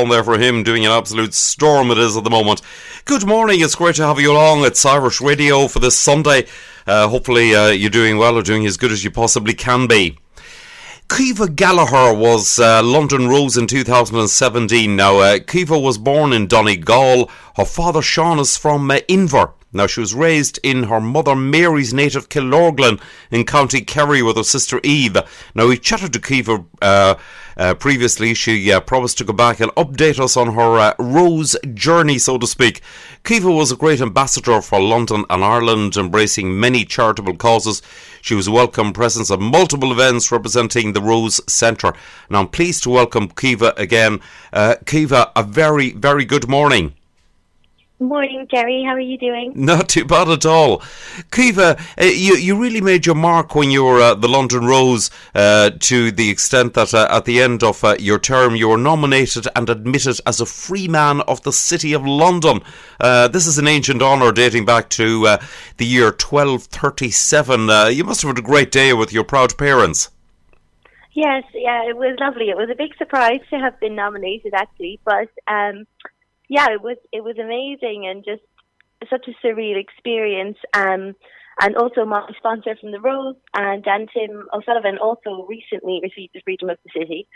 On there for him, doing an absolute storm it is at the moment. Good morning, it's great to have you along. It's Irish Radio for this Sunday. Hopefully you're doing well or doing as good as you possibly can be. Caoimhe Gallagher was London Rose in 2017. Now, Caoimhe was born in Donegal. Her father, Sean, is from Inver. Now, she was raised in her mother Mary's native Killorglin in County Kerry with her sister Eve. Now, we chatted to Caoimhe previously. She promised to go back and update us on her Rose journey, so to speak. Caoimhe was a great ambassador for London and Ireland, embracing many charitable causes. She was a welcome presence at multiple events representing the Rose Centre. Now, I'm pleased to welcome Caoimhe again. Caoimhe, a very, very good morning. Morning, Jerry. How are you doing? Not too bad at all. Caoimhe, you really made your mark when you were the London Rose, to the extent that at the end of your term you were nominated and admitted as a Freeman of the City of London. This is an ancient honour dating back to the year 1237. You must have had a great day with your proud parents. Yes, yeah, it was lovely. It was a big surprise to have been nominated, actually, but yeah, it was amazing and just such a surreal experience. And also my sponsor from the Rose and Tim O'Sullivan also recently received the Freedom of the City.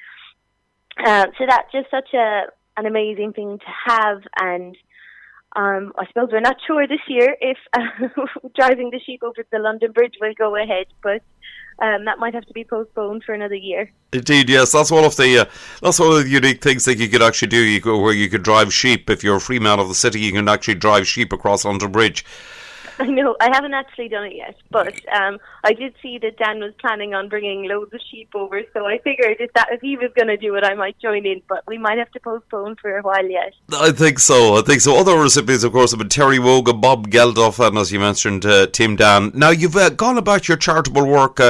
So that's just such an amazing thing to have. And I suppose we're not sure this year if driving the sheep over the London Bridge will go ahead, but that might have to be postponed for another year. Indeed, yes. That's one of the unique things that you could actually do. Where you could drive sheep. If you're a free man of the city, you can actually drive sheep across London Bridge. I know. I haven't actually done it yet, but I did see that Dan was planning on bringing loads of sheep over, so I figured if he was going to do it, I might join in, but we might have to postpone for a while yet. I think so. Other recipients, of course, have been Terry Wogan, Bob Geldof, and as you mentioned, Tim Dan. Now, you've gone about your charitable work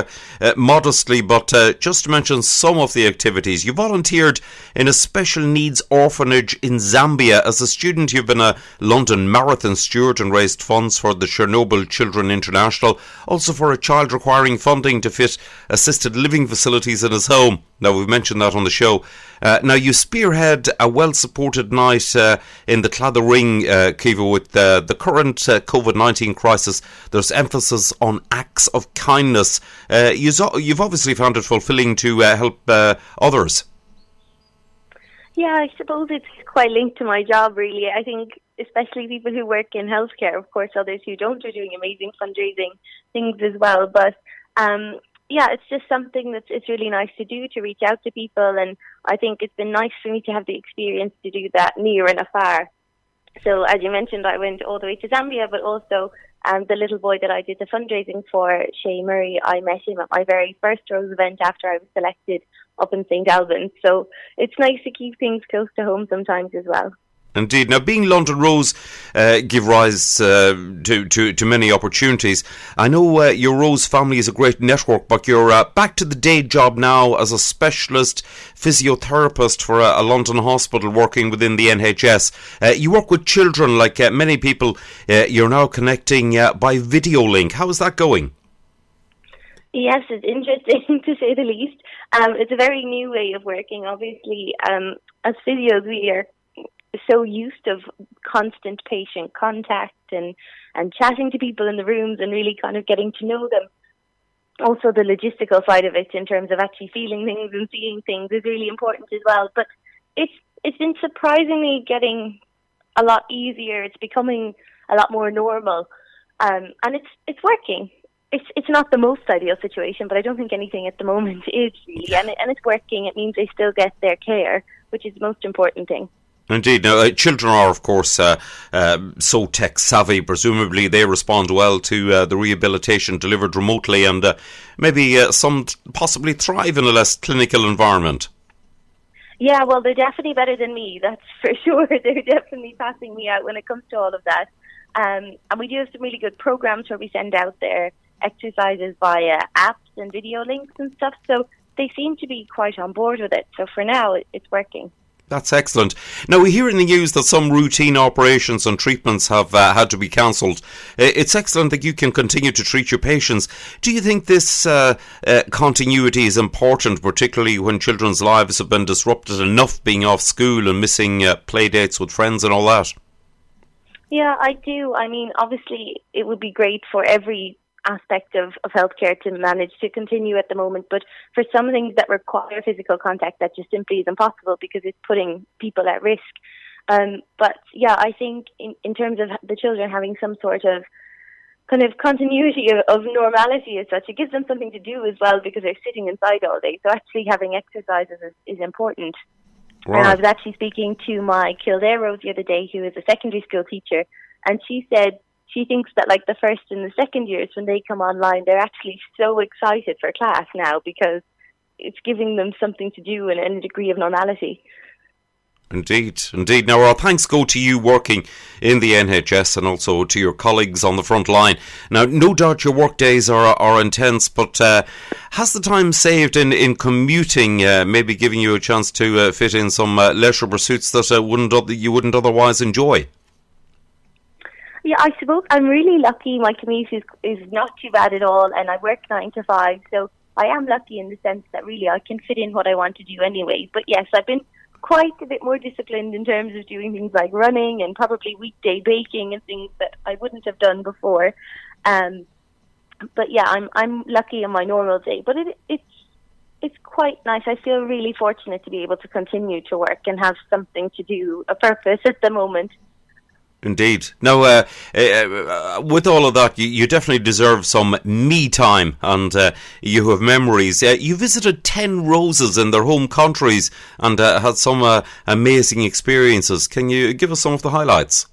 modestly, but just to mention some of the activities. You volunteered in a special needs orphanage in Zambia. As a student, you've been a London Marathon steward and raised funds for the Chernobyl Children International, also for a child requiring funding to fit assisted living facilities in his home. Now, we've mentioned that on the show. Now, you spearhead a well-supported night in the Claddagh-Ring, Caoimhe, with the current COVID-19 crisis. There's emphasis on acts of kindness. You've obviously found it fulfilling to help others. Yeah, I suppose it's quite linked to my job, really. I think especially people who work in healthcare, of course, others who don't are doing amazing fundraising things as well. But yeah, it's just something it's really nice to do, to reach out to people. And I think it's been nice for me to have the experience to do that near and afar. So as you mentioned, I went all the way to Zambia, but also the little boy that I did the fundraising for, Shay Murray, I met him at my very first Rose event after I was selected up in St. Albans. So it's nice to keep things close to home sometimes as well. Indeed. Now, being London Rose give rise to many opportunities. I know your Rose family is a great network, but you're back to the day job now as a specialist physiotherapist for a London hospital working within the NHS. You work with children like many people. You're now connecting by video link. How is that going? Yes, it's interesting to say the least. It's a very new way of working. Obviously, as physios, we are so used of constant patient contact and chatting to people in the rooms and really kind of getting to know them. Also, the logistical side of it in terms of actually feeling things and seeing things is really important as well. But it's been surprisingly getting a lot easier. It's becoming a lot more normal, and it's working. It's not the most ideal situation, but I don't think anything at the moment is really, and it's working. It means they still get their care, which is the most important thing. Indeed. Now, children are, of course, so tech-savvy. Presumably they respond well to the rehabilitation delivered remotely, and maybe some possibly thrive in a less clinical environment. Yeah, well, they're definitely better than me, that's for sure. They're definitely passing me out when it comes to all of that. And we do have some really good programs where we send out their exercises via apps and video links and stuff, so they seem to be quite on board with it. So for now, it's working. That's excellent. Now, we hear in the news that some routine operations and treatments have had to be cancelled. It's excellent that you can continue to treat your patients. Do you think this continuity is important, particularly when children's lives have been disrupted enough being off school and missing play dates with friends and all that? Yeah, I do. I mean, obviously, it would be great for every aspect of healthcare to manage to continue at the moment, but for some things that require physical contact, that just simply isn't possible because it's putting people at risk. But yeah, I think in terms of the children having some sort of kind of continuity of normality as such, it gives them something to do as well because they're sitting inside all day. So actually having exercises is important. Right. And I was actually speaking to my Kildare Rose the other day, who is a secondary school teacher, and she said she thinks that like the first and the second years when they come online, they're actually so excited for class now because it's giving them something to do and a degree of normality. Indeed. Now, our thanks go to you working in the NHS and also to your colleagues on the front line. Now, no doubt your work days are intense, but has the time saved in commuting maybe giving you a chance to fit in some leisure pursuits that you wouldn't otherwise enjoy? Yeah, I suppose I'm really lucky. My commute is not too bad at all, and I work 9 to 5, so I am lucky in the sense that really I can fit in what I want to do anyway. But yes, I've been quite a bit more disciplined in terms of doing things like running and probably weekday baking and things that I wouldn't have done before. But yeah, I'm lucky in my normal day. But it's quite nice. I feel really fortunate to be able to continue to work and have something to do, a purpose at the moment. Indeed. Now, with all of that, you definitely deserve some me time, and you have memories. You visited 10 roses in their home countries and had some amazing experiences. Can you give us some of the highlights?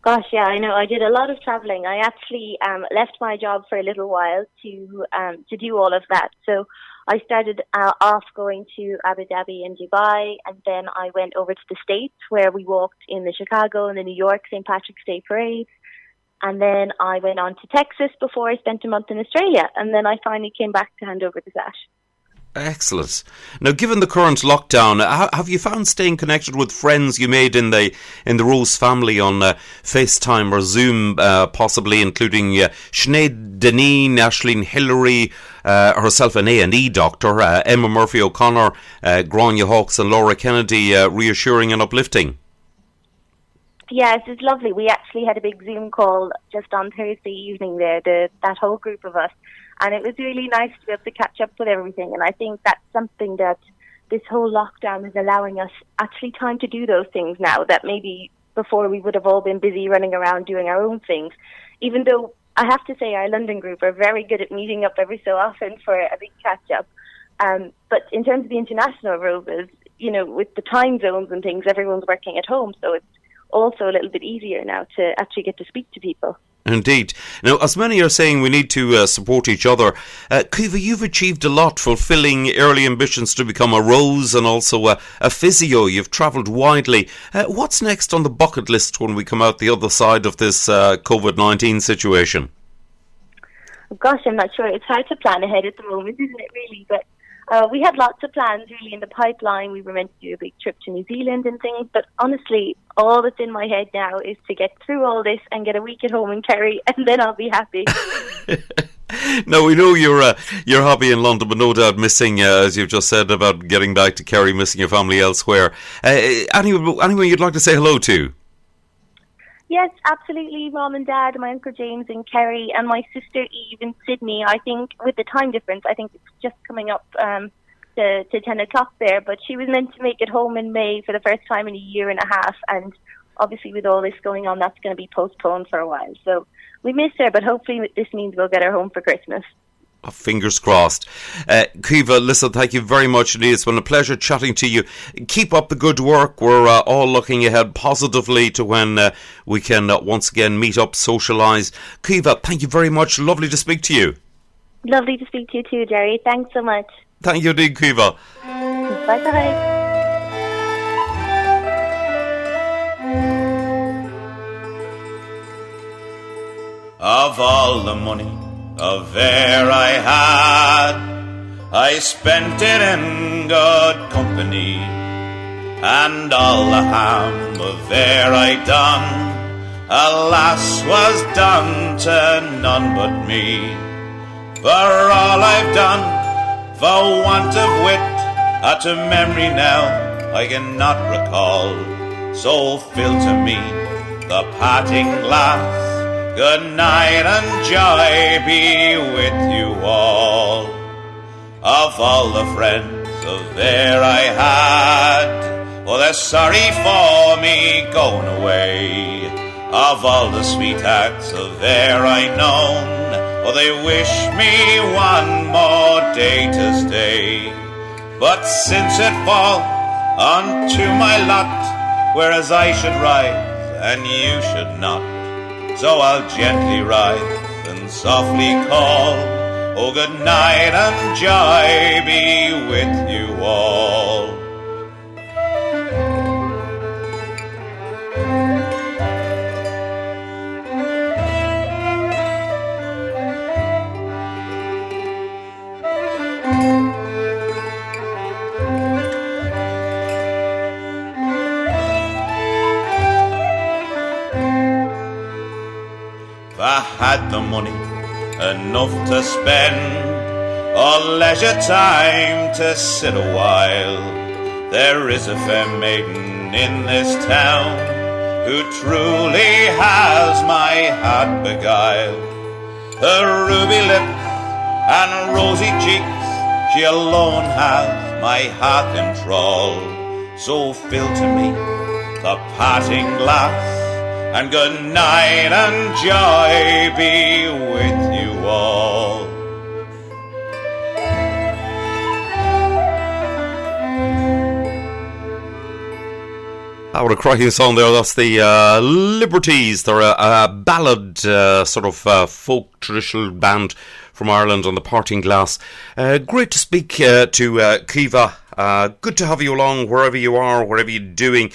Gosh, yeah, I know. I did a lot of travelling. I actually left my job for a little while to do all of that. So I started off going to Abu Dhabi and Dubai, and then I went over to the States where we walked in the Chicago and the New York St. Patrick's Day Parade. And then I went on to Texas before I spent a month in Australia. And then I finally came back to hand over the sash. Excellent. Now, given the current lockdown, have you found staying connected with friends you made in the Rose family on FaceTime or Zoom, possibly including Sinead Deneen, Aisling Hillary, herself an A&E doctor, Emma Murphy O'Connor, Grania Hawkes and Laura Kennedy, reassuring and uplifting? Yes, it's lovely. We actually had a big Zoom call just on Thursday evening there, that whole group of us. And it was really nice to be able to catch up with everything. And I think that's something that this whole lockdown is allowing us actually time to do those things now that maybe before we would have all been busy running around doing our own things. Even though I have to say our London group are very good at meeting up every so often for a big catch-up. But in terms of the international roses, you know, with the time zones and things, everyone's working at home. So it's also a little bit easier now to actually get to speak to people. Indeed. Now, as many are saying, we need to support each other. Caoimhe, you've achieved a lot, fulfilling early ambitions to become a Rose and also a physio. You've travelled widely. What's next on the bucket list when we come out the other side of this COVID-19 situation? Gosh, I'm not sure. It's hard to plan ahead at the moment, isn't it, really? But we had lots of plans really in the pipeline. We were meant to do a big trip to New Zealand and things, but honestly, all that's in my head now is to get through all this and get a week at home in Kerry, and then I'll be happy. Now, we know you're happy in London, but no doubt missing, as you've just said about getting back to Kerry, missing your family elsewhere. Anyone you'd like to say hello to? Yes, absolutely. Mom and Dad, my Uncle James in Kerry, and my sister Eve in Sydney. I think with the time difference, I think it's just coming up to 10 o'clock there. But she was meant to make it home in May for the first time in a year and a half. And obviously with all this going on, that's going to be postponed for a while. So we miss her, but hopefully this means we'll get her home for Christmas. Oh, fingers crossed. Caoimhe, listen, thank you very much indeed. It's been a pleasure chatting to you. Keep up the good work. We're all looking ahead positively to when we can once again meet up, socialise. Caoimhe, thank you very much. Lovely to speak to you. Lovely to speak to you too, Jerry. Thanks so much. Thank you indeed, Caoimhe. Bye-bye. Of all the money of air I had, I spent it in good company, and all the ham of there I done, alas, was done to none but me. For all I've done, for want of wit, to memory now I cannot recall. So fill to me the parting glass, good night and joy be with you all. Of all the friends of there I had, oh, they're sorry for me going away. Of all the sweethearts of there I known, oh, they wish me one more day to stay. But since it fall unto my lot, whereas I should rise and you should not, so I'll gently rise and softly call, oh, good night and joy be with you all. If I had the money enough to spend, or leisure time to sit a while, there is a fair maiden in this town who truly has my heart beguiled. Her ruby lips and rosy cheeks, she alone has my heart enthralled. So fill to me the parting glass, and good night and joy be with you all. What a cracking song there. That's the Liberties. They're a ballad sort of folk traditional band from Ireland on the Parting Glass. Great to speak to Caoimhe. Good to have you along wherever you are, wherever you're doing,